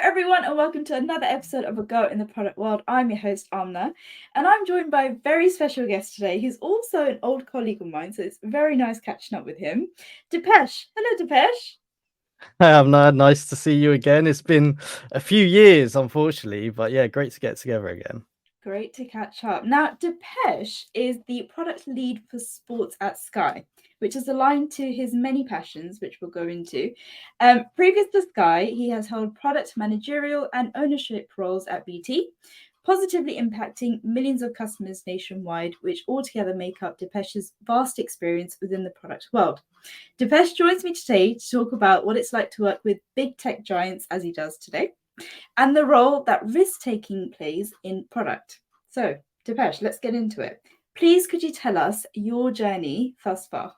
everyone, and welcome to another episode of A Girl in the Product World. I'm your host, Amna, and I'm joined by a very special guest today. He's also an old colleague of mine, so it's very nice catching up with him. Dipesh. Hello, Dipesh. Hi, Amna. Nice to see you again. It's been a few years, unfortunately, but yeah, great to get together again. Great to catch up. Now, Dipesh is the product lead for sports at Sky, which is aligned to his many passions, which we'll go into. Previous to Sky, he has held product managerial and ownership roles at BT, positively impacting millions of customers nationwide, which altogether make up Dipesh's vast experience within the product world. Dipesh joins me today to talk about what it's like to work with big tech giants as he does today and the role that risk taking plays in product. So, Dipesh, let's get into it. Please, could you tell us your journey thus far?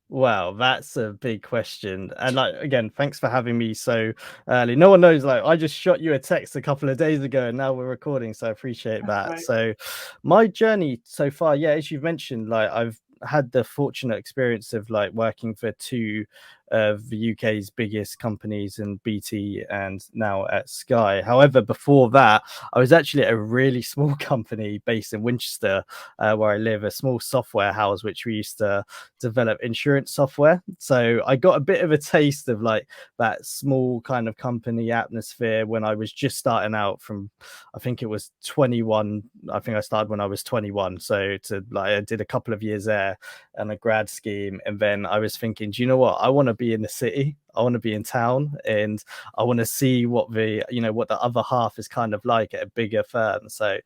Wow, that's a big question. And again, thanks for having me so early. No one knows, I just shot you a text a couple of days ago and now we're recording, so I appreciate That's that. right. So my journey so far, yeah, as you've mentioned, I've had the fortunate experience of working for two of the UK's biggest companies in BT and now at Sky. However, before that, I was actually at a really small company based in Winchester, where I live, a small software house which we used to develop insurance software. So I got a bit of a taste of that small kind of company atmosphere when I was just starting out from, I think it was 21. I think I started when I was 21. So I did a couple of years there and a grad scheme. And then I was thinking, do you know what? I want to be in the city. I want to be in town, and I want to see what the other half is kind of like at a bigger firm. So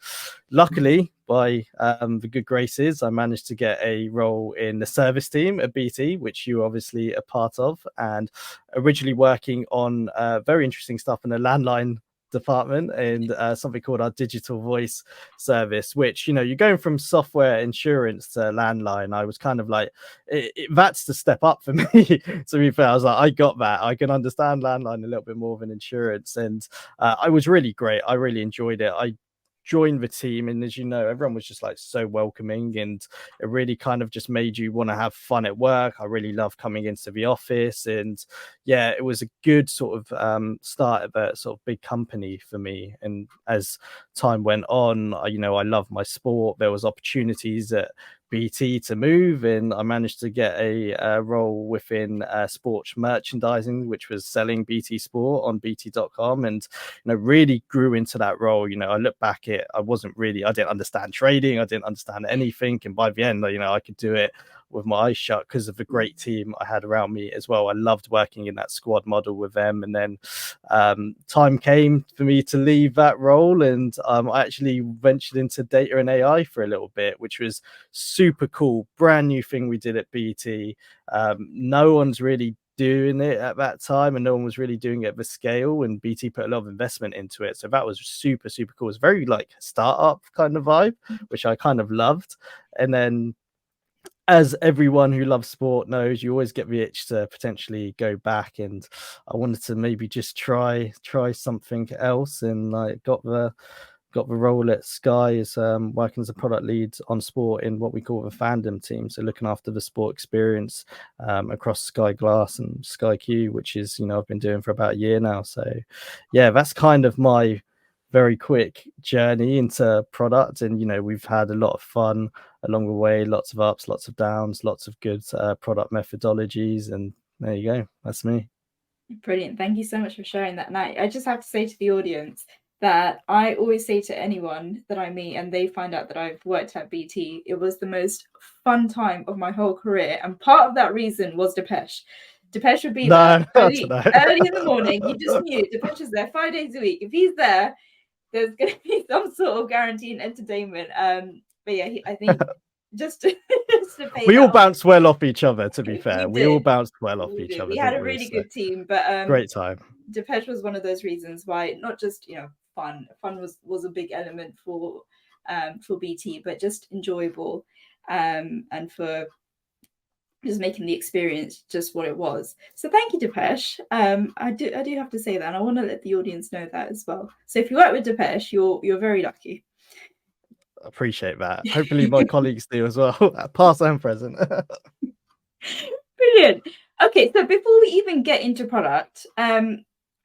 luckily, by the good graces, I managed to get a role in the service team at BT, which you obviously a part of, and originally working on very interesting stuff in the landline department and something called our digital voice service, which you're going from software insurance to landline. I was kind of that's the step up for me. To be fair, I was like, I got that. I can understand landline a little bit more than insurance, and I was really great. I really enjoyed it. I joined the team, and as you know, everyone was just so welcoming, and it really kind of just made you want to have fun at work. I really love coming into the office, and yeah, it was a good sort of start of a sort of big company for me. And as time went on, I love my sport. There was opportunities at BT to move, and I managed to get a role within sports merchandising, which was selling BT Sport on BT.com, and really grew into that role. I look back at I didn't understand trading, I didn't understand anything, and by the end, I could do it with my eyes shut because of the great team I had around me as well. I loved working in that squad model with them. And then time came for me to leave that role, and I actually ventured into data and AI for a little bit, which was super cool, brand new thing we did at BT. No one's really doing it at that time, and no one was really doing it at the scale, and BT put a lot of investment into it, so that was super cool. It's very startup kind of vibe, which I kind of loved. And then, as everyone who loves sport knows, you always get the itch to potentially go back, and I wanted to maybe just try something else, and I got the role at Sky as working as a product lead on sport in what we call the fandom team, so looking after the sport experience across Sky Glass and Sky Q, which is I've been doing for about a year now. So yeah, that's kind of my very quick journey into product, and we've had a lot of fun along the way, lots of ups, lots of downs, lots of good product methodologies, and there you go, that's me. Brilliant. Thank you so much for sharing that. And I just have to say to the audience that I always say to anyone that I meet and they find out that I've worked at BT, it was the most fun time of my whole career. And part of that reason was Dipesh. Dipesh would be there No, early, no. early in the morning. You just knew Dipesh is there 5 days a week. If he's there, there's going to be some sort of guaranteed entertainment. But yeah, I think just to, just to pay We that all off, bounced well off each other, to be fair. we We all did. bounced well off We each did. other, We had didn't a we? really So good team, but great time. Dipesh was one of those reasons why not just fun. Fun was a big element for BT, but just enjoyable, and for just making the experience just what it was. So thank you, Dipesh. I do have to say that, and I want to let the audience know that as well. So if you work with Dipesh, you're very lucky. Appreciate that. Hopefully my colleagues do as well, past and present. Brilliant. Okay, so before we even get into product,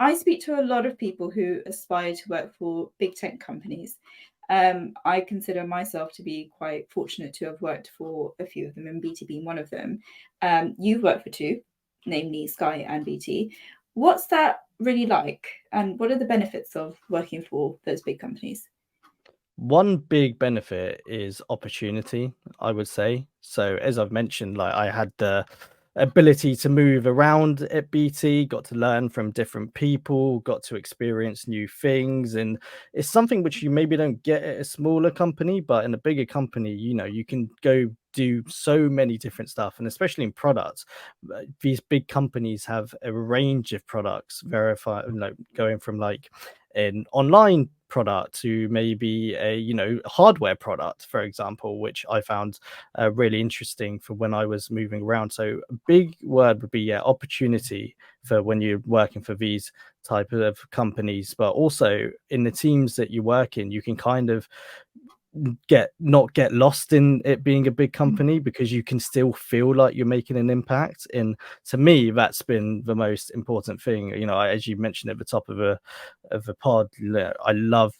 I speak to a lot of people who aspire to work for big tech companies. I consider myself to be quite fortunate to have worked for a few of them, and BT being one of them. You've worked for two, namely Sky and BT. What's that really like, and what are the benefits of working for those big companies? One big benefit is opportunity, I would say. So as I've mentioned, like I had the ability to move around at BT, got to learn from different people, got to experience new things. And it's something which you maybe don't get at a smaller company, but in a bigger company, you can go do so many different stuff. And especially in products, these big companies have a range of products, verify, like going from like an online product to maybe a hardware product, for example, which I found really interesting for when I was moving around. So a big word would be, yeah, opportunity for when you're working for these type of companies, but also in the teams that you work in, you can kind of not get lost in it being a big company, because you can still feel like you're making an impact. And to me, that's been the most important thing. As you mentioned at the top of a pod, I love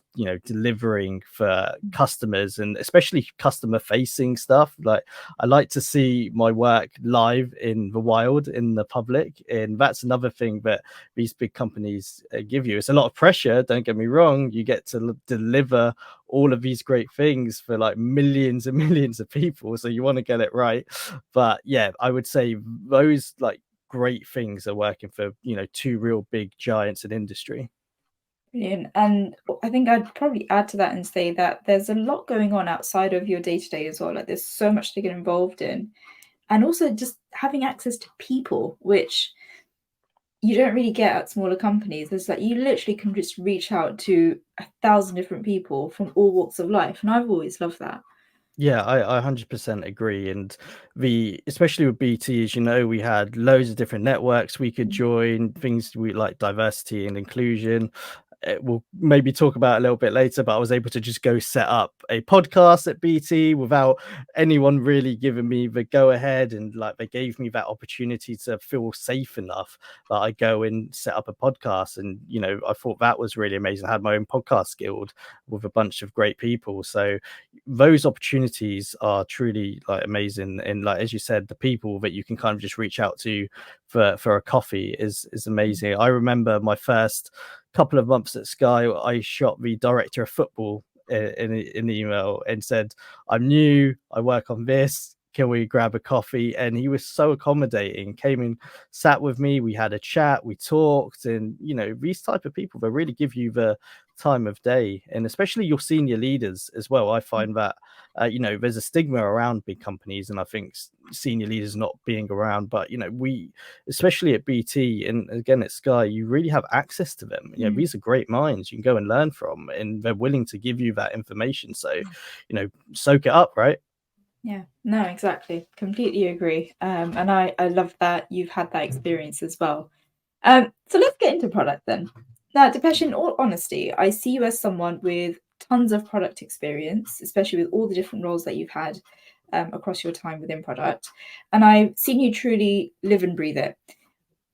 delivering for customers, and especially customer facing stuff. Like, I like to see my work live in the wild, in the public, and that's another thing that these big companies give you. It's a lot of pressure, don't get me wrong. You get to deliver all of these great things for like millions and millions of people, so you want to get it right. But yeah, I would say those like great things are working for two real big giants in industry. Brilliant. And I think I'd probably add to that and say that there's a lot going on outside of your day to day as well. Like, there's so much to get involved in. And also just having access to people, which you don't really get at smaller companies. There's like, you literally can just reach out to 1,000 different people from all walks of life. And I've always loved that. Yeah, I 100% agree. And especially with BT, as you know, we had loads of different networks we could join, things we like diversity and inclusion. We'll maybe talk about a little bit later, but I was able to just go set up a podcast at BT without anyone really giving me the go ahead. And like, they gave me that opportunity to feel safe enough that I go and set up a podcast. And, I thought that was really amazing. I had my own podcast guild with a bunch of great people. So those opportunities are truly like amazing. And like, as you said, the people that you can kind of just reach out to for a coffee is amazing. I remember my first couple of months at Sky, I shot the director of football in an email and said, I'm new, I work on this, can we grab a coffee? And he was so accommodating, came and sat with me, we had a chat, we talked. And these type of people, they really give you the time of day. And especially your senior leaders as well. I find that there's a stigma around big companies, and I think senior leaders not being around, but we, especially at BT and again at Sky, you really have access to them. These are great minds you can go and learn from, and they're willing to give you that information. So soak it up, right? Yeah, no, exactly. Completely agree. And I love that you've had that experience as well. So let's get into product then. Now, Dipesh, in all honesty, I see you as someone with tons of product experience, especially with all the different roles that you've had across your time within product. And I've seen you truly live and breathe it.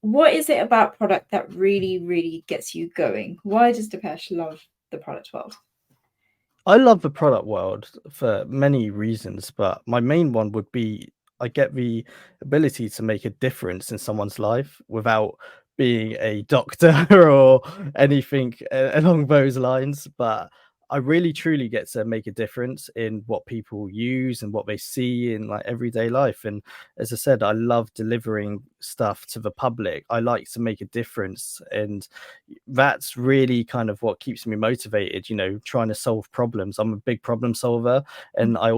What is it about product that really, really gets you going? Why does Dipesh love the product world? I love the product world for many reasons, but my main one would be I get the ability to make a difference in someone's life without being a doctor or anything along those lines. But I really truly get to make a difference in what people use and what they see in like everyday life. And as I said, I love delivering stuff to the public. I like to make a difference. And that's really kind of what keeps me motivated, trying to solve problems. I'm a big problem solver, and I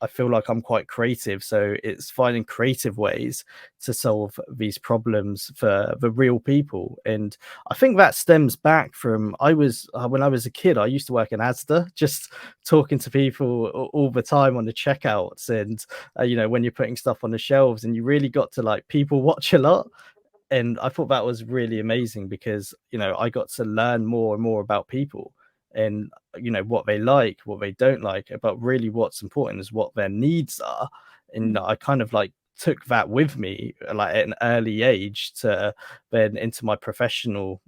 feel like I'm quite creative, so it's finding creative ways to solve these problems for the real people. And I think that stems back from when I was a kid, I used to work in Asda, just talking to people all the time on the checkouts. And when you're putting stuff on the shelves, and you really got to like people watch a lot. And I thought that was really amazing, because I got to learn more and more about people, and what they like, what they don't like, but really what's important is what their needs are. And I kind of like took that with me like at an early age to then into my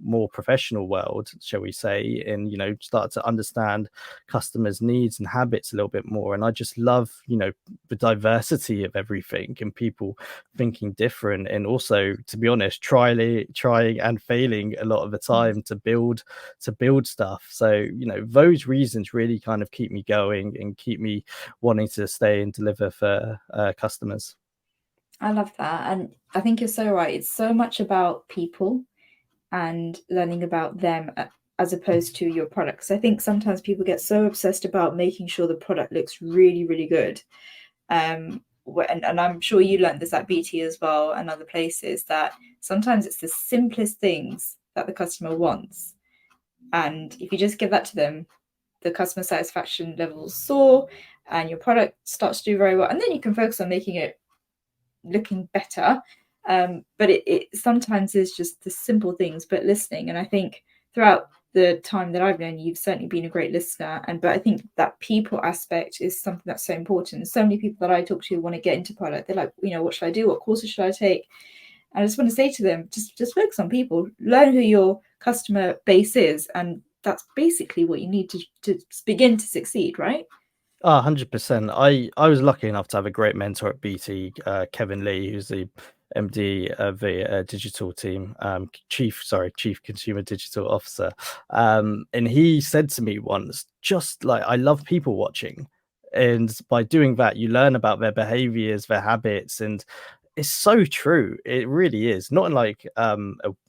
more professional world, shall we say, and start to understand customers' needs and habits a little bit more. And I just love the diversity of everything and people thinking different, and also, to be honest, trying and failing a lot of the time to build stuff. So those reasons really kind of keep me going and keep me wanting to stay and deliver for customers. I love that. And I think you're so right. It's so much about people and learning about them as opposed to your products. I think sometimes people get so obsessed about making sure the product looks really, really good. And I'm sure you learned this at BT as well and other places, that sometimes it's the simplest things that the customer wants. And if you just give that to them, the customer satisfaction levels soar and your product starts to do very well. And then you can focus on making it looking better. But it sometimes is just the simple things, but listening. And I think throughout the time that I've known you, you've certainly been a great listener. But I think that people aspect is something that's so important. So many people that I talk to want to get into product. They're like, what should I do? What courses should I take? And I just want to say to them, just focus on people, learn who your customer base is. And that's basically what you need to begin to succeed, right? 100%. I was lucky enough to have a great mentor at BT, Kevin Lee, who's the MD of the digital team, chief consumer digital officer. And he said to me once, just like, I love people watching. And by doing that, you learn about their behaviors, their habits, and it's so true. It really is. Not in like a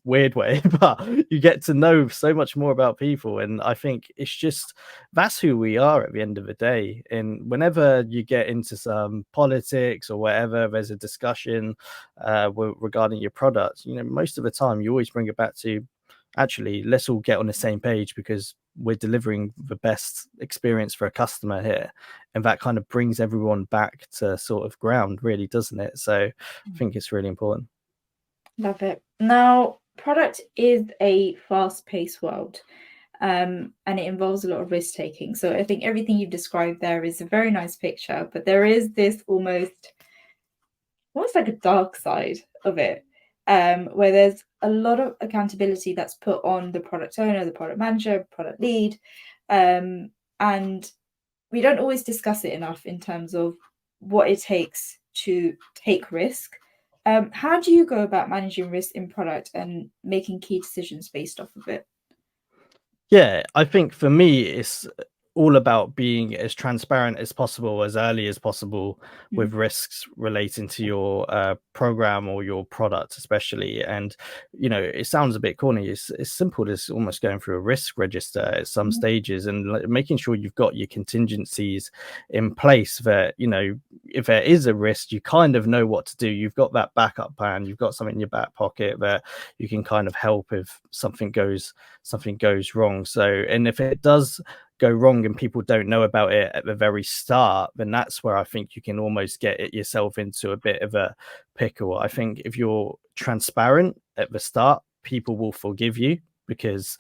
weird way, but you get to know so much more about people. And I think it's just, that's who we are at the end of the day. And whenever you get into some politics or whatever, there's a discussion regarding your product, most of the time you always bring it back to, actually, let's all get on the same page because we're delivering the best experience for a customer here. And that kind of brings everyone back to sort of ground, really, doesn't it? So I think it's really important. Love it. Now, product is a fast-paced world, and it involves a lot of risk taking. So I think everything you've described there is a very nice picture, but there is this almost like a dark side of it, where there's a lot of accountability that's put on the product owner, the product manager, product lead, and we don't always discuss it enough in terms of what it takes to take risk. How do you go about managing risk in product and making key decisions based off of it? Yeah, I think for me, it's all about being as transparent as possible, as early as possible, with risks relating to your program or your product, especially. And it sounds a bit corny. It's simple as almost going through a risk register at some stages, and making sure you've got your contingencies in place. That if there is a risk, you kind of know what to do. You've got that backup plan. You've got something in your back pocket that you can kind of help if something goes wrong. So, and if it does go wrong and people don't know about it at the very start, then that's where I think you can almost get it yourself into a bit of a pickle. I think if you're transparent at the start, people will forgive you because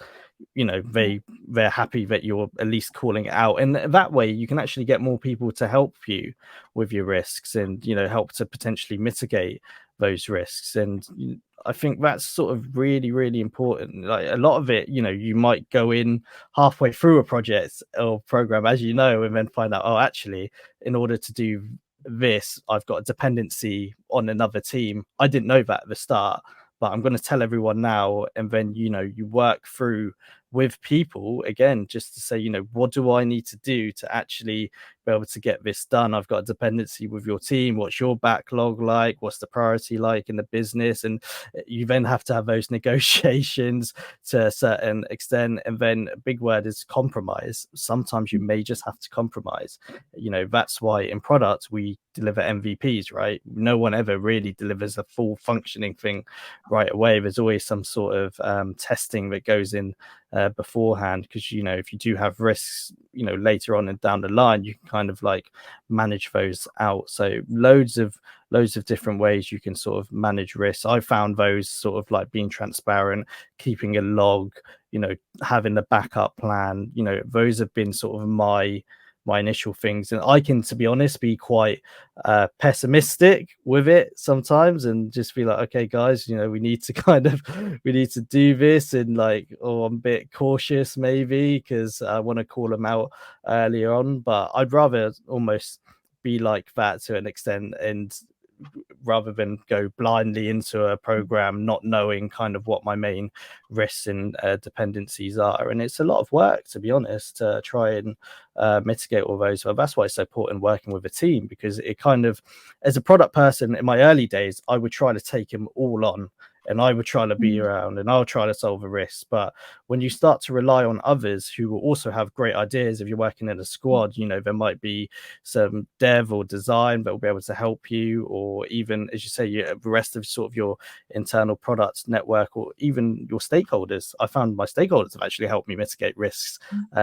they're happy that you're at least calling it out, and that way you can actually get more people to help you with your risks and help to potentially mitigate those risks. And I think that's sort of really, really important. Like a lot of it, you might go in halfway through a project or program, as and then find out, oh, actually, in order to do this, I've got a dependency on another team. I didn't know that at the start, but I'm going to tell everyone now. And then, you work through with people again, just to say, what do I need to do to actually be able to get this done? I've got a dependency with your team. What's your backlog like? What's the priority like in the business? And you then have to have those negotiations to a certain extent. And then a big word is compromise. Sometimes you may just have to compromise. That's why in product we deliver MVPs, right? No one ever really delivers a full functioning thing right away. There's always some sort of testing that goes in beforehand, because if you do have risks later on and down the line, you can kind of like manage those out. So loads of different ways you can sort of manage risks. I found those sort of like being transparent, keeping a log, having the backup plan, those have been sort of my my initial things. And I can, to be honest, be quite pessimistic with it sometimes, and just be like, okay guys, we need to we need to do this, and like, oh, I'm a bit cautious maybe because I want to call them out earlier on. But I'd rather almost be like that to an extent, and rather than go blindly into a program not knowing kind of what my main risks and dependencies are. And it's a lot of work, to be honest, to try and mitigate all those. Well, that's why it's so important working with a team, because it kind of, as a product person in my early days, I would try to take them all on, and I would try to be around, and I'll try to solve a risk. But when you start to rely on others who will also have great ideas, if you're working in a squad, there might be some dev or design that will be able to help you, or even, as you say, the rest of sort of your internal product network, or even your stakeholders. I found my stakeholders have actually helped me mitigate risks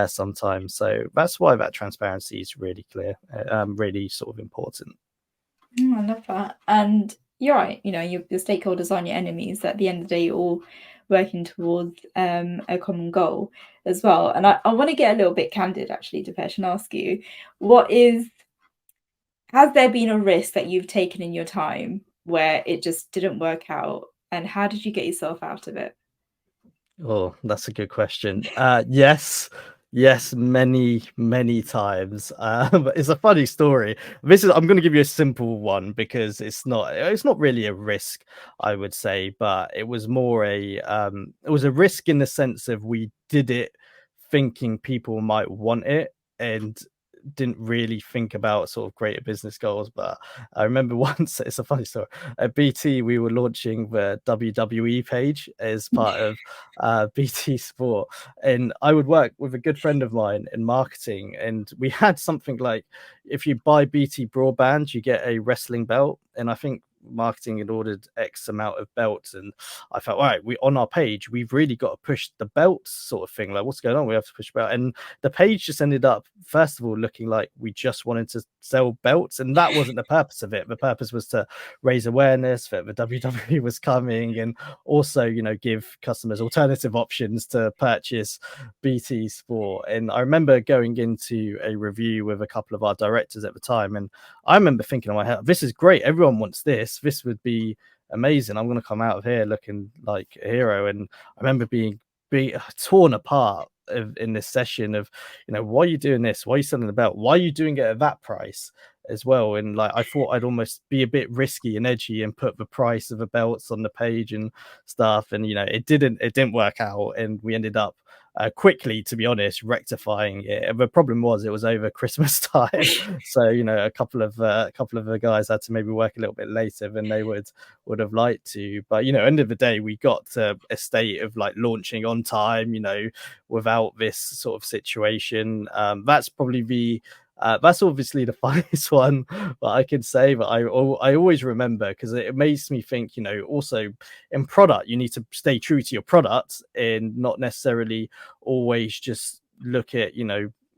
sometimes. So that's why that transparency is really clear, really sort of important. I love that. And you're right, your stakeholders aren't your enemies. At the end of the day, you're all working towards a common goal as well. And I want to get a little bit candid, actually, Dipesh, and ask you, has there been a risk that you've taken in your time where it just didn't work out, and how did you get yourself out of it? Oh, that's a good question. Yes, many times. But it's a funny story. I'm going to give you a simple one, because it's not really a risk, I would say, but it was more it was a risk in the sense of we did it thinking people might want it, and didn't really think about sort of greater business goals. But I remember once, it's a funny story, at BT we were launching the WWE page as part of BT Sport, and I would work with a good friend of mine in marketing, and we had something like, if you buy BT broadband you get a wrestling belt, and I think marketing had ordered X amount of belts, and I felt, all right, we on our page we've really got to push the belts sort of thing, like what's going on, we have to push belt. And the page just ended up, first of all, looking like we just wanted to sell belts, and that wasn't the purpose of it. The purpose was to raise awareness that the WWE was coming, and also give customers alternative options to purchase BT Sport. And I remember going into a review with a couple of our directors at the time, and I remember thinking in my head, this is great, everyone wants this would be amazing, I'm going to come out of here looking like a hero. And I remember being torn apart in this session of, why are you doing this, why are you selling the belt, why are you doing it at that price as well? And like, I thought I'd almost be a bit risky and edgy and put the price of the belts on the page and stuff, and it didn't work out, and we ended up quickly, to be honest, rectifying it. And the problem was it was over Christmas time, so a couple of the guys had to maybe work a little bit later than they would have liked to. But end of the day, we got to a state of like launching on time, without this sort of situation. That's probably that's obviously the funniest one that I can say, but I always remember, because it makes me think, also in product, you need to stay true to your product and not necessarily always just look at,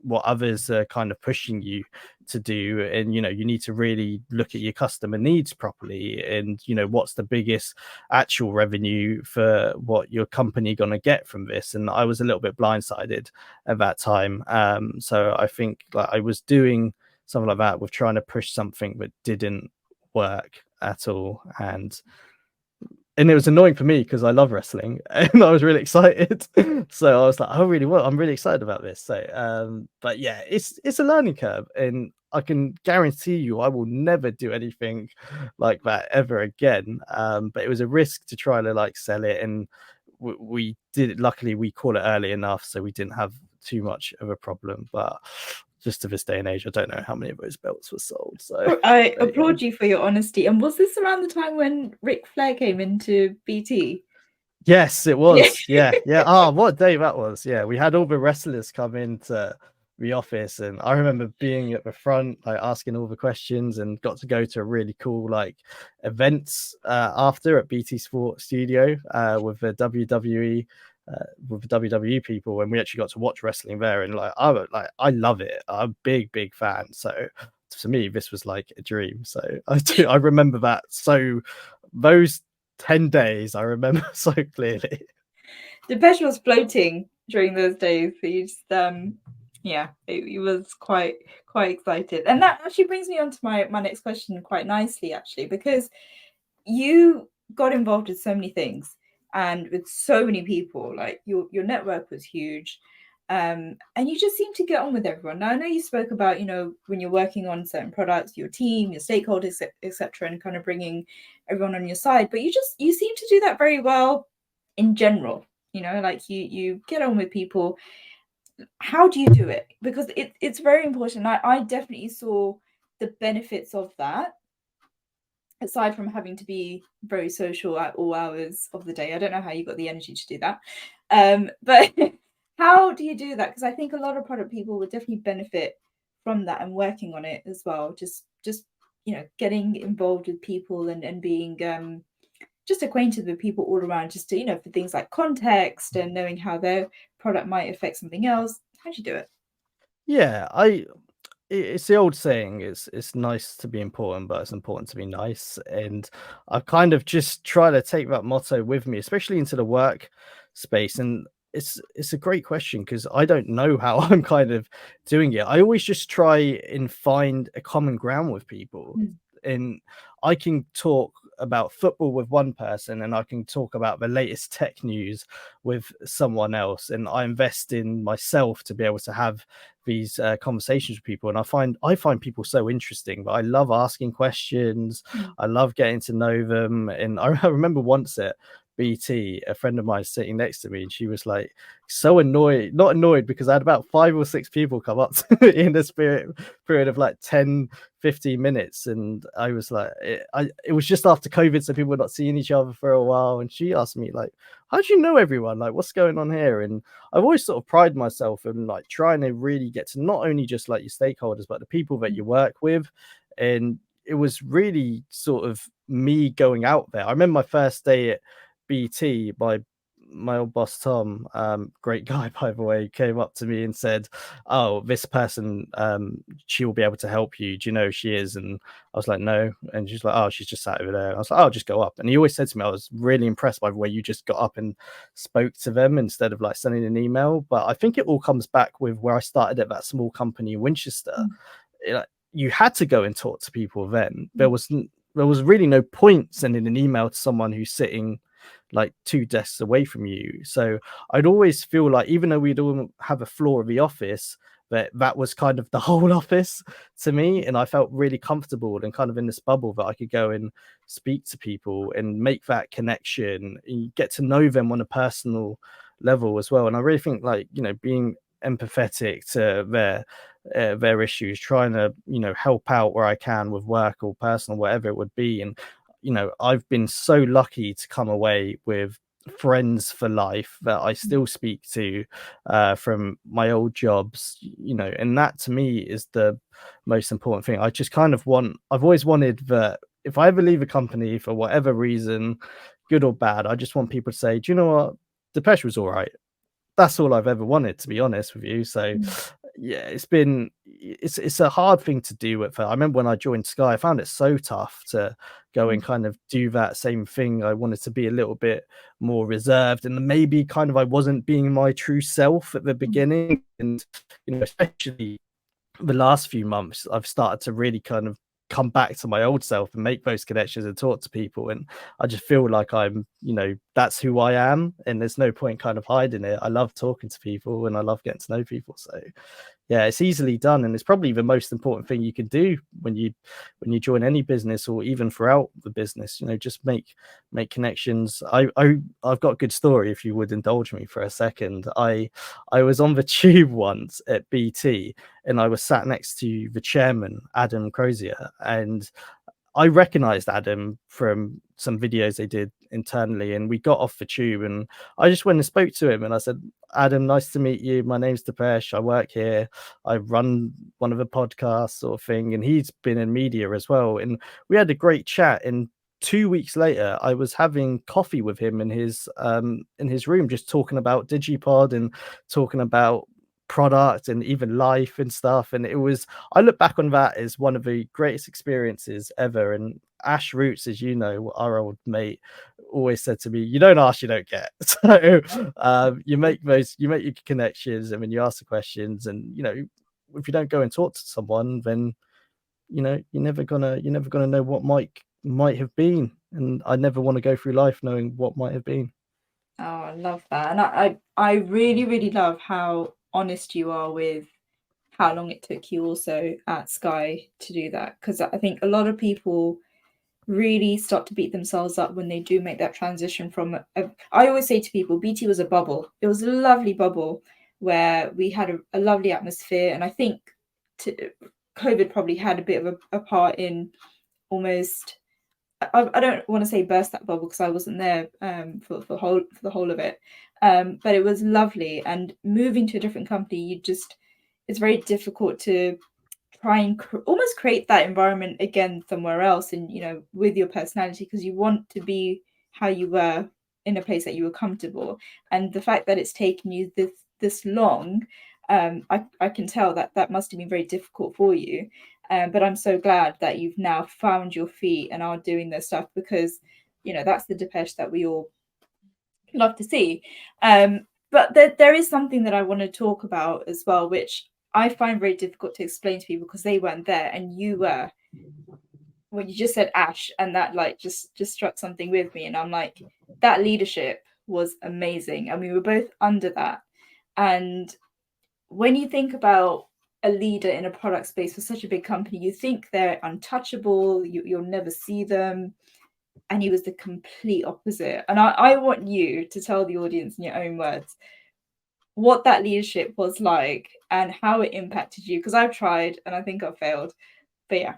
what others are kind of pushing you to do. And you need to really look at your customer needs properly, and what's the biggest actual revenue for what your company gonna get from this. And I was a little bit blindsided at that time, so I think like I was doing something like that with trying to push something that didn't work at all. And it was annoying for me because I love wrestling and I was really excited. So I was like, I'm really excited about this. So but yeah, it's a learning curve, and I can guarantee you I will never do anything like that ever again. But it was a risk to try to like sell it, and we did it. Luckily we caught it early enough, so we didn't have too much of a problem. But just to this day and age, I don't know how many of those belts were sold. So I applaud you for your honesty. And was this around the time when Ric Flair came into BT? Yes, it was. Yeah. Ah, what a day that was. Yeah, we had all the wrestlers come into the office, and I remember being at the front, like asking all the questions, and got to go to a really cool like events after at BT Sport Studio with the WWE. With the WWE people, and we actually got to watch wrestling there, and I love it. I'm a big fan. So to me, this was like a dream. So I remember that. So those 10 days I remember so clearly. Dipesh was floating during those days. He just Yeah, he was quite excited, and that actually brings me on to my next question quite nicely, actually, because you got involved with so many things and with so many people. Like your network was huge, and you just seem to get on with everyone. Now I know you spoke about, you know, when you're working on certain products, your team, your stakeholders, etc., and kind of bringing everyone on your side, but you seem to do that very well in general. You know, like you get on with people. How do you do it? Because it's very important. I definitely saw the benefits of that, aside from having to be very social at all hours of the day. I don't know how you got the energy to do that. But how do you do that? Because I think a lot of product people would definitely benefit from that and working on it as well. Just you know, getting involved with people and being just acquainted with people all around, just to, you know, for things like context and knowing how their product might affect something else. How do you do it? Yeah, it's the old saying, it's nice to be important, but it's important to be nice. And I kind of just try to take that motto with me, especially into the work space. And it's a great question because I don't know how I'm kind of doing it. I always just try and find a common ground with people. Mm. And I can talk about football with one person, and I can talk about the latest tech news with someone else. And I invest in myself to be able to have these conversations with people, and I find people so interesting. But I love asking questions. Mm. I love getting to know them. And I remember once at BT, a friend of mine sitting next to me, and she was like so annoyed, not annoyed, because I had about 5 or 6 people come up to me in the period of like 10-15 minutes. And I was like, it was just after COVID, so people were not seeing each other for a while. And she asked me like, how do you know everyone? Like, what's going on here? And I've always sort of pride myself in like trying to really get to not only just like your stakeholders, but the people that you work with. And it was really sort of me going out there. I remember my first day at BT, my old boss Tom, great guy by the way, came up to me and said, "Oh, this person, she will be able to help you. Do you know who she is?" And I was like, "No." And she's like, "Oh, she's just sat over there." I was like, "Oh, just go up." And he always said to me, I was really impressed by the way you just got up and spoke to them instead of like sending an email. But I think it all comes back with where I started at that small company in Winchester. Mm. You had to go and talk to people then. Mm. There was really no point sending an email to someone who's sitting like 2 desks away from you. So I'd always feel like, even though we'd all have a floor of the office, that was kind of the whole office to me. And I felt really comfortable and kind of in this bubble that I could go and speak to people and make that connection and get to know them on a personal level as well. And I really think, like, you know, being empathetic to their issues, trying to, you know, help out where I can with work or personal, whatever it would be. And you know, I've been so lucky to come away with friends for life that I still speak to from my old jobs, you know, and that to me is the most important thing. I just kind of I've always wanted that if I ever leave a company for whatever reason, good or bad, I just want people to say, do you know what? Dipesh was all right. That's all I've ever wanted, to be honest with you. So Mm. yeah, it's a hard thing to do at first. I remember when I joined Sky, I found it so tough to go and kind of do that same thing. I wanted to be a little bit more reserved, and maybe kind of I wasn't being my true self at the beginning. And you know, especially the last few months, I've started to really kind of come back to my old self and make those connections and talk to people. And I just feel like I'm, you know, that's who I am. And there's no point kind of hiding it. I love talking to people and I love getting to know people. So yeah, it's easily done, and it's probably the most important thing you can do when you join any business or even throughout the business. You know, just make connections. I've got a good story if you would indulge me for a second. I was on the tube once at BT, and I was sat next to the chairman, Adam Crozier, and I recognized Adam from some videos they did internally, and we got off the tube, and I just went and spoke to him, and I said, "Adam, nice to meet you. My name's Dipesh. I work here. I run one of the podcasts, sort of thing." And he's been in media as well, and we had a great chat. And 2 weeks later, I was having coffee with him in his room, just talking about Digipod and talking about product and even life and stuff. And it was, I look back on that as one of the greatest experiences ever. And Ash Roots, as you know, our old mate, always said to me, "You don't ask, you don't get." So you make your connections, and when you ask the questions, and if you don't go and talk to someone, then you're never gonna know what might have been. And I never want to go through life knowing what might have been. Oh, I love that. And I really, really love how honest you are with how long it took you also at Sky to do that. Because I think a lot of people really start to beat themselves up when they do make that transition from I always say to people, BT was a bubble. It was a lovely bubble where we had a lovely atmosphere. And I think COVID probably had a bit of a part in almost I don't want to say burst that bubble because I wasn't there for the whole of it, but it was lovely. And moving to a different company, it's very difficult to try and almost create that environment again somewhere else, and with your personality, because you want to be how you were in a place that you were comfortable. And the fact that it's taken you this long, I can tell that must have been very difficult for you. But I'm so glad that you've now found your feet and are doing this stuff, because that's the Dipesh that we all love to see. But there is something that I want to talk about as well, which I find very difficult to explain to people because they weren't there and you were. When you just said Ash, and that like just struck something with me, and I'm like, that leadership was amazing, and we were both under that. And when you think about a leader in a product space for such a big company, you think they're untouchable, you'll never see them. And he was the complete opposite. And I want you to tell the audience in your own words what that leadership was like and how it impacted you. Because I've tried and I think I've failed. But yeah,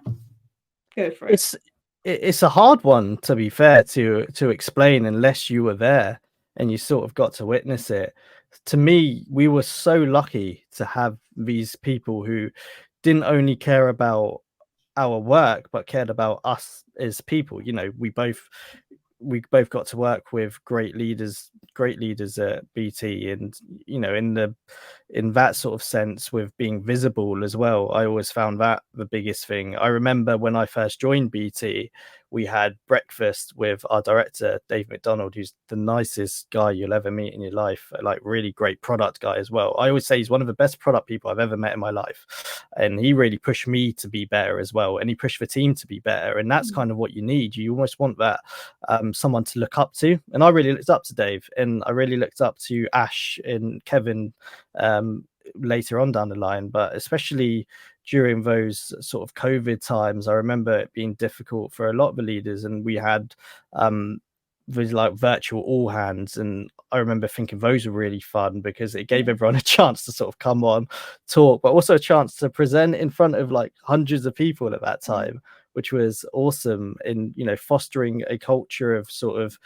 go for it. It's a hard one, to be fair, to explain unless you were there and you sort of got to witness it. To me, we were so lucky to have these people who didn't only care about our work but cared about us as people. We both got to work with great leaders at BT, and in that sort of sense, with being visible as well, I always found that the biggest thing. I remember when I first joined BT, we had breakfast with our director, Dave McDonald, who's the nicest guy you'll ever meet in your life, like really great product guy as well. I always say he's one of the best product people I've ever met in my life. And he really pushed me to be better as well. And he pushed the team to be better. And that's kind of what you need. You almost want that someone to look up to. And I really looked up to Dave, and I really looked up to Ash and Kevin later on down the line, but especially during those sort of COVID times, I remember it being difficult for a lot of the leaders, and we had these like virtual all hands, and I remember thinking those were really fun because it gave everyone a chance to sort of come on, talk, but also a chance to present in front of like hundreds of people at that time, which was awesome in fostering a culture of sort of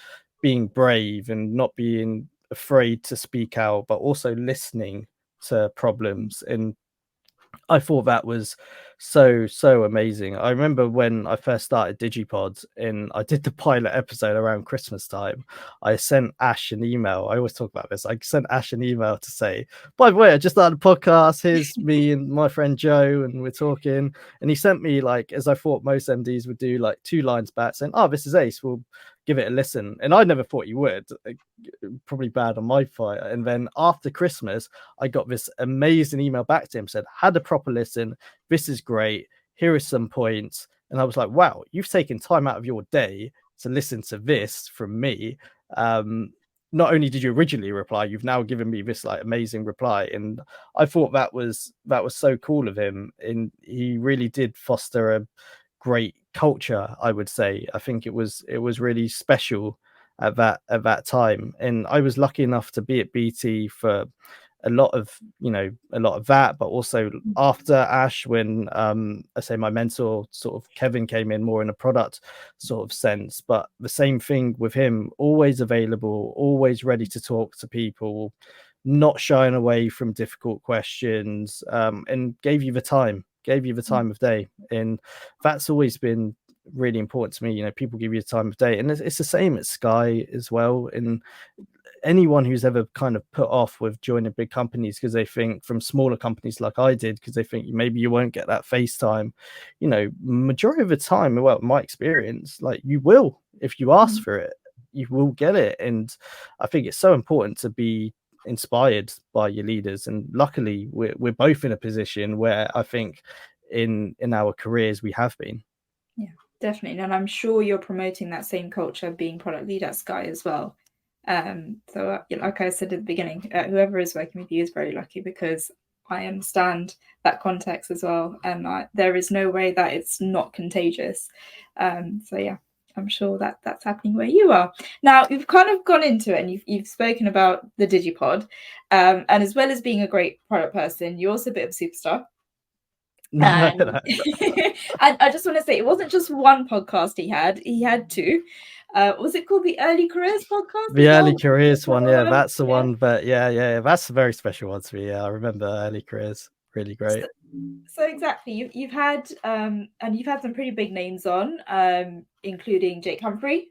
being brave and not being afraid to speak out, but also listening to problems. And I thought that was so amazing. I remember when I first started Digipod and I did the pilot episode around Christmas time, I sent Ash an email. I always talk about this. I sent Ash an email to say, by the way, I just started a podcast. Here's me and my friend Joe, and we're talking. And he sent me, like, as I thought most MDs would do, like 2 lines back saying, "Oh, this is Ace. We'll give it a listen." And I never thought you would. Probably bad on my part. And then after Christmas, I got this amazing email back to him, said, "Had a proper listen. This is great. Here are some points." And I was like, wow, you've taken time out of your day to listen to this from me. Not only did you originally reply, you've now given me this like amazing reply. And I thought that was so cool of him. And he really did foster a great culture, I would say. I think it was really special at that time. And I was lucky enough to be at BT for a lot of that, but also after Ash, when I say my mentor sort of Kevin came in more in a product sort of sense, but the same thing with him, always available, always ready to talk to people, not shying away from difficult questions, and gave you the time of day. And that's always been really important to me. People give you the time of day, and it's the same at Sky as well. And anyone who's ever kind of put off with joining big companies because they think, from smaller companies like I did, because they think maybe you won't get that face time, you know, majority of the time, well, my experience, like, you will, if you ask for it, you will get it. And I think it's so important to be inspired by your leaders, and luckily we're both in a position where I think in our careers we have been. Yeah, definitely. And I'm sure you're promoting that same culture of being product lead at Sky as well. So like I said at the beginning, whoever is working with you is very lucky, because I understand that context as well, and there is no way that it's not contagious. So yeah, I'm sure that that's happening where you are. Now, you've kind of gone into it, and you've spoken about the Digipod, and as well as being a great product person, you're also a bit of a superstar. And, and I just want to say, it wasn't just one podcast he had two. Was it called the Early Careers podcast? The Early Careers one, yeah, that's the one. But yeah, that's a very special one to me. Yeah, I remember Early Careers, really great. So exactly, you've had and you've had some pretty big names on, including Jake Humphrey.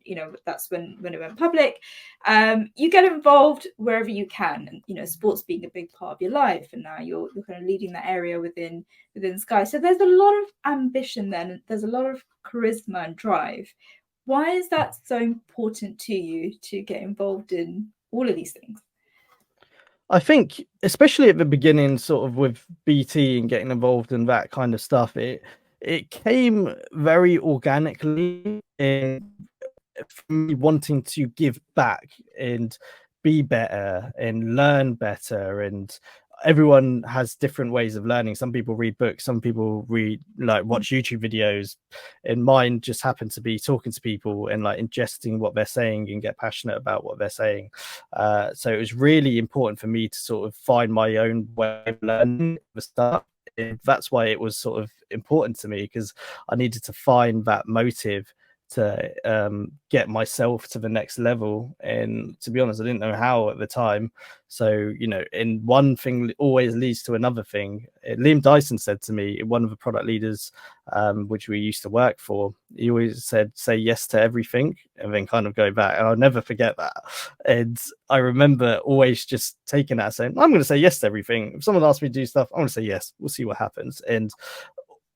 You know, that's when it went public. You get involved wherever you can, and you know, sports being a big part of your life, and now you're kind of leading that area within Sky. So there's a lot of ambition then, and there's a lot of charisma and drive. Why is that so important to you to get involved in all of these things? I think, especially at the beginning, sort of with BT and getting involved in that kind of stuff, it came very organically in from me wanting to give back and be better and learn better. And everyone has different ways of learning. Some people read books, some people watch YouTube videos, and mine just happened to be talking to people and like ingesting what they're saying and get passionate about what they're saying. So it was really important for me to sort of find my own way of learning the stuff. And that's why it was sort of important to me, because I needed to find that motive to get myself to the next level. And to be honest, I didn't know how at the time. So, you know, and one thing always leads to another thing. Liam Dyson said to me, one of the product leaders, which we used to work for, he always said, say yes to everything and then kind of go back. And I'll never forget that. And I remember always just taking that, saying, I'm going to say yes to everything. If someone asks me to do stuff, I'm going to say yes. We'll see what happens. And,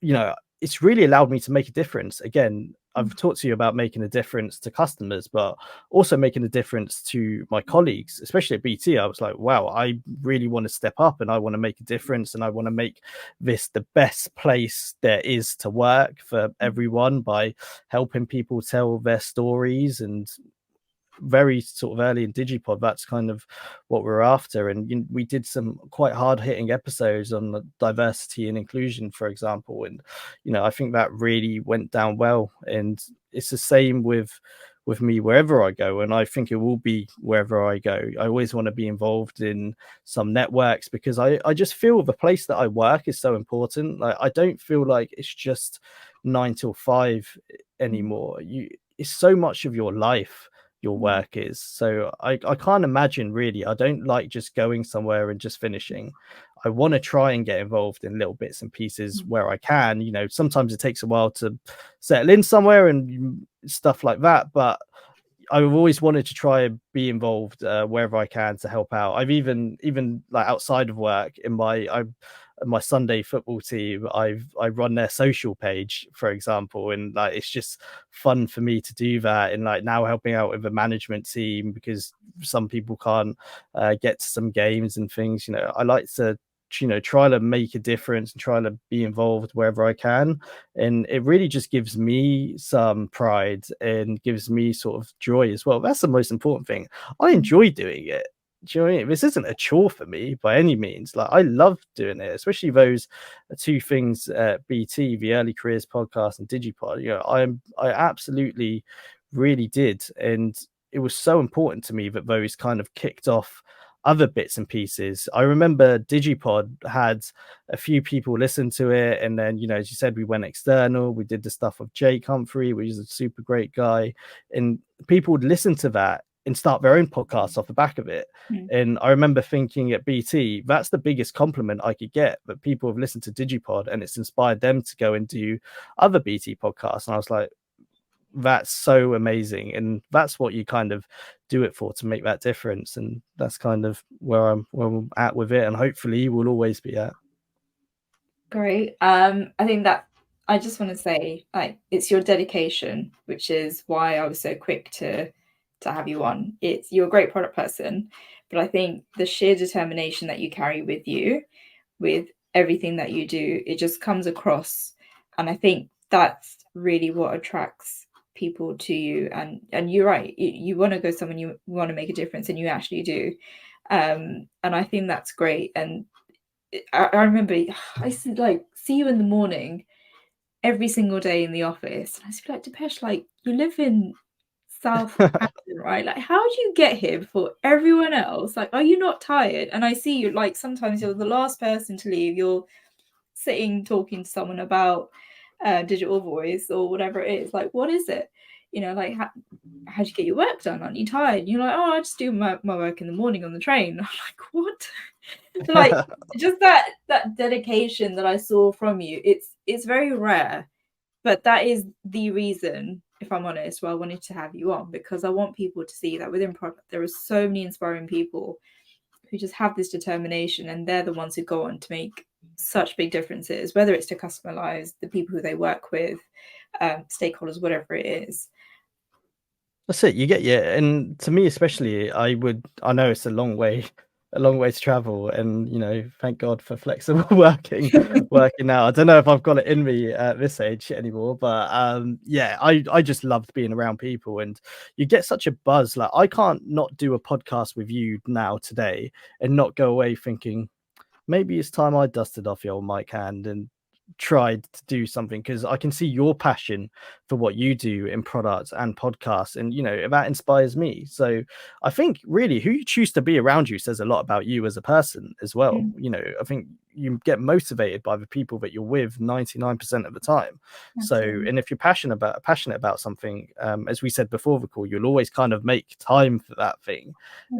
you know, it's really allowed me to make a difference. Again, I've talked to you about making a difference to customers, but also making a difference to my colleagues, especially at BT. I was like, wow, I really want to step up and I want to make a difference, and I want to make this the best place there is to work for everyone by helping people tell their stories. And very sort of early in Digipod, that's kind of what we're after. And we did some quite hard-hitting episodes on the diversity and inclusion, for example, and you know, I think that really went down well. And it's the same with me wherever I go, and I think it will be wherever I go. I always want to be involved in some networks, because I just feel the place that I work is so important. Like, I don't feel like it's just 9 till 5 anymore. It's so much of your life, your work is. So I can't imagine, really. I don't like just going somewhere and just finishing. I want to try and get involved in little bits and pieces where I can. You know, sometimes it takes a while to settle in somewhere and stuff like that, but I've always wanted to try and be involved wherever I can to help out. I've even like outside of work, in my Sunday football team, I run their social page, for example, and like it's just fun for me to do that. And like now helping out with the management team, because some people can't get to some games and things. You know, I like to try to make a difference and try to be involved wherever I can. And it really just gives me some pride and gives me sort of joy as well. That's the most important thing. I enjoy doing it. Do you know what I mean? This isn't a chore for me by any means. Like, I love doing it, especially those two things at BT, the Early Careers podcast and Digipod. You know, I absolutely really did. And it was so important to me that those kind of kicked off other bits and pieces. I remember Digipod had a few people listen to it, and then, you know, as you said, we went external. We did the stuff with Jake Humphrey, which is a super great guy, and people would listen to that and start their own podcasts off the back of it. And I remember thinking at BT, that's the biggest compliment I could get, that people have listened to Digipod and it's inspired them to go and do other BT podcasts. And I was like, that's so amazing, and that's what you kind of do it for, to make that difference. And that's kind of where I'm at with it, and hopefully you will always be at. Great. I think that I just want to say, like, it's your dedication, which is why I was so quick to have you on. You're a great product person, but I think the sheer determination that you carry with you, with everything that you do, it just comes across. And I think that's really what attracts people to you. And you're right, you want to go someone, you want to make a difference, and you actually do. And I think that's great. And I remember I used to like see you in the morning every single day in the office. And I used to be like, Dipesh, like, you live in South Hampton, right? Like, how do you get here before everyone else? Like, are you not tired? And I see you, like, sometimes you're the last person to leave. You're sitting talking to someone about digital voice or whatever it is. Like, what is it? Like, how do you get your work done? Aren't you tired? And you're like, oh, I just do my work in the morning on the train. I'm like, what? Like, just that dedication that I saw from you, it's very rare, but that is the reason, if I'm honest, why I wanted to have you on, because I want people to see that within product there are so many inspiring people who just have this determination, and they're the ones who go on to make such big differences, whether it's to customer lives, the people who they work with, stakeholders, whatever it is. That's it. You get, yeah. And to me, especially, I know it's a long way to travel, and thank God for flexible working now. I don't know if I've got it in me at this age anymore, but yeah, I just loved being around people, and you get such a buzz. Like, I can't not do a podcast with you now today and not go away thinking maybe it's time I dusted off the old mic hand and tried to do something, because I can see your passion for what you do in products and podcasts, and that inspires me. So I think really who you choose to be around you says a lot about you as a person as well. I think you get motivated by the people that you're with 99% of the time. So, and if you're passionate about something, as we said before the call, you'll always kind of make time for that thing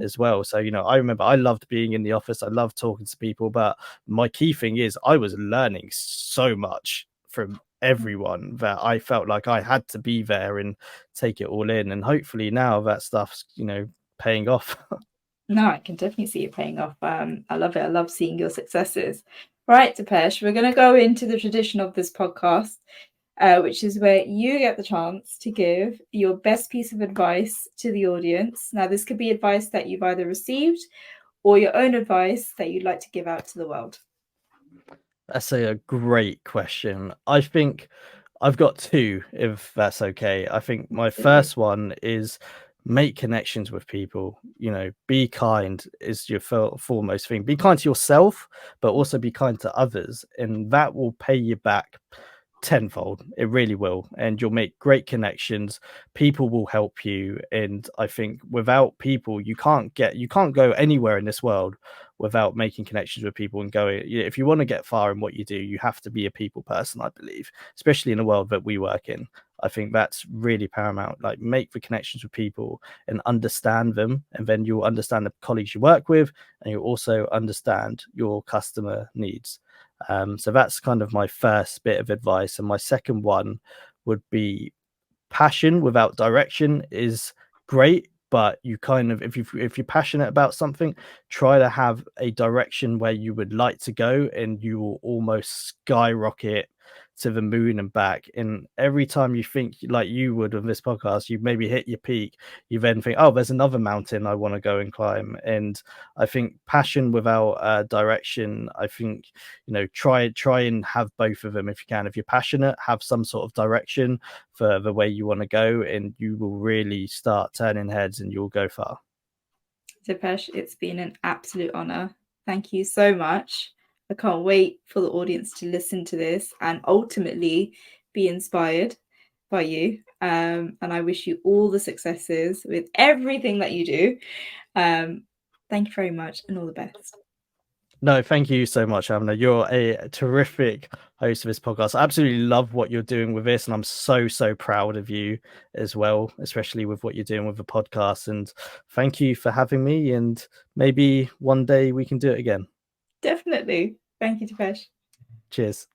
as well. So I remember I loved being in the office, I loved talking to people, but my key thing is I was learning so much from everyone that I felt like I had to be there and take it all in. And hopefully now that stuff's paying off. No, I can definitely see it paying off. I love it. I love seeing your successes. Right, Dipesh, we're going to go into the tradition of this podcast, which is where you get the chance to give your best piece of advice to the audience. Now, this could be advice that you've either received or your own advice that you'd like to give out to the world. That's a great question. I think I've got two, if that's okay. I think my first one is make connections with people. Be kind is your foremost thing. Be kind to yourself, but also be kind to others, and that will pay you back tenfold. It really will. And you'll make great connections. People will help you. And I think without people, you can't go anywhere in this world without making connections with people and going. If you want to get far in what you do, you have to be a people person, I believe, especially in the world that we work in. I think that's really paramount. Like, make the connections with people and understand them, and then you'll understand the colleagues you work with, and you'll also understand your customer needs. So that's kind of my first bit of advice. And my second one would be passion without direction is great, but you kind of, if you're passionate about something, try to have a direction where you would like to go, and you will almost skyrocket to the moon and back. And every time you think, like you would on this podcast, you maybe hit your peak, you then think, oh, there's another mountain I want to go and climb. And I think passion without direction, I think try and have both of them if you can. If you're passionate, have some sort of direction for the way you want to go, and you will really start turning heads and you'll go far. Dipesh, it's been an absolute honor. Thank you so much. I can't wait for the audience to listen to this and ultimately be inspired by you. And I wish you all the successes with everything that you do. Thank you very much, and all the best. No, thank you so much, Amna. You're a terrific host of this podcast. I absolutely love what you're doing with this, and I'm so proud of you as well, especially with what you're doing with the podcast. And thank you for having me, and maybe one day we can do it again. Definitely. Thank you, Dipesh. Cheers.